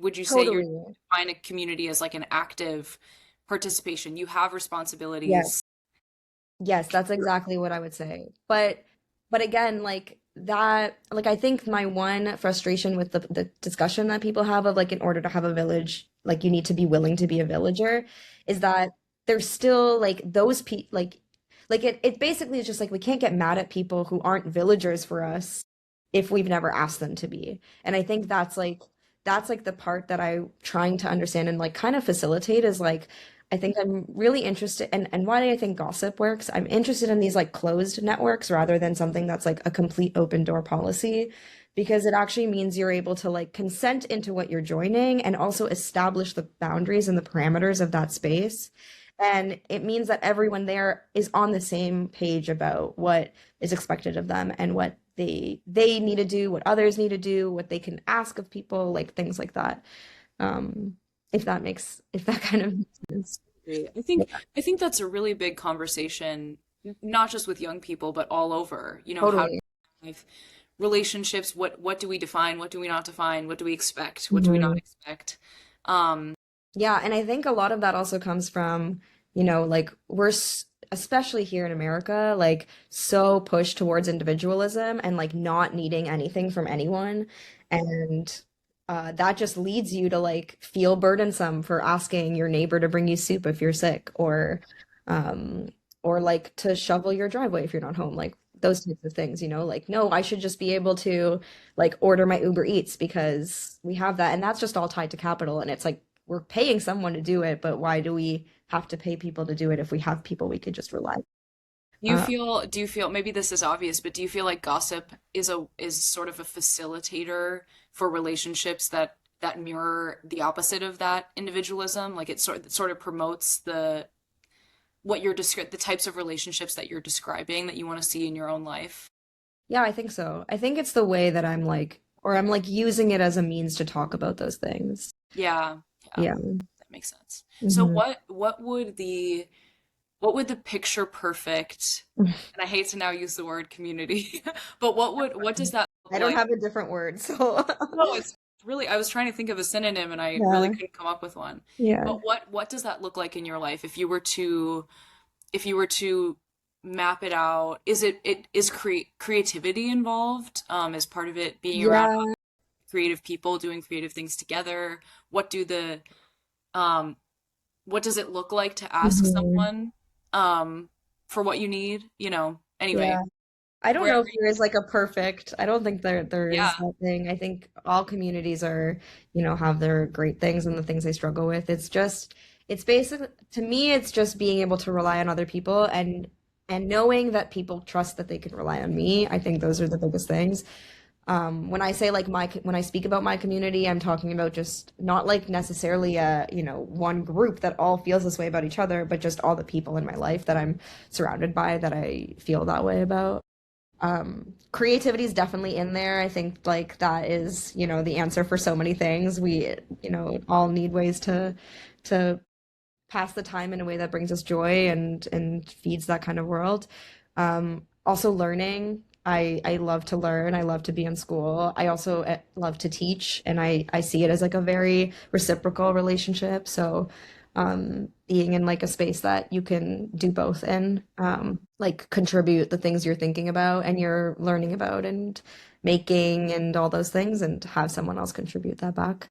would you say you're Totally. define a community as like an active participation? You have responsibilities. Yes. Yes, that's exactly what I would say. But again, like that, like I think my one frustration with the discussion that people have of like in order to have a village, like you need to be willing to be a villager, is that there's still like those pe like it basically is just like we can't get mad at people who aren't villagers for us if we've never asked them to be. And I think that's like the part that I'm trying to understand and like kind of facilitate is like I think I'm really interested and why I think gossip works. I'm interested in these like closed networks rather than something that's like a complete open door policy because it actually means you're able to like consent into what you're joining and also establish the boundaries and the parameters of that space. And it means that everyone there is on the same page about what is expected of them and what they need to do, what others need to do, what they can ask of people, like things like that. Um, if that kind of makes sense. Absolutely. Yeah, I think that's a really big conversation, not just with young people, but all over. You know, how to totally. have relationships, what do we define, what do we not define, what do we expect, what do we not Mhm. expect? Um, Yeah, and I think a lot of that also comes from, like especially here in America, like so pushed towards individualism and like not needing anything from anyone. And that just leads you to like feel burdensome for asking your neighbor to bring you soup if you're sick um or like to shovel your driveway if you're not home. Like those types of things, like no, I should just be able to like order my Uber Eats because we have that. And that's just all tied to capital. And it's like we're paying someone to do it, but why do we have to pay people to do it if we have people we could just rely on? do you feel, maybe this is obvious, but do you feel like gossip is sort of a facilitator for relationships that mirror the opposite of that individualism? Like it sort of promotes the types of relationships that you're describing that you want to see in your own life. Yeah, I think so. I think it's the way that I'm like using it as a means to talk about those things. Yeah, yeah, Yeah. that makes sense. So Hmm. what would the picture perfect, and I hate to now use the word community, but what does that look I don't like? have a different word, so No, it's really, I was trying to think of a synonym and I really yeah. couldn't come up with one. Yeah. But what does that look like in your life if you were to map it out? Is creativity involved? Is part of it being around Yeah. creative people doing creative things together? What do the um what does it look like to ask Hmm. someone um for what you need? Yeah. Anyway, I don't wherever know if there is like a perfect, I don't think there yeah. is that thing. I think all communities are, have their great things and the things they struggle with. It's basically, to me, it's just being able to rely on other people and knowing that people trust that they can rely on me. I think those are the biggest things. When I say like when I speak about my community, I'm talking about just not like necessarily one group that all feels this way about each other, but just all the people in my life that I'm surrounded by that I feel that way about. Creativity is definitely in there. I think like that is, the answer for so many things. We, all need ways to pass the time in a way that brings us joy and feeds that kind of world. Also learning. I love to learn. I love to be in school. I also love to teach, and I see it as like a very reciprocal relationship. So, being in like a space that you can do both in, like contribute the things you're thinking about and you're learning about and making and all those things, and have someone else contribute that back.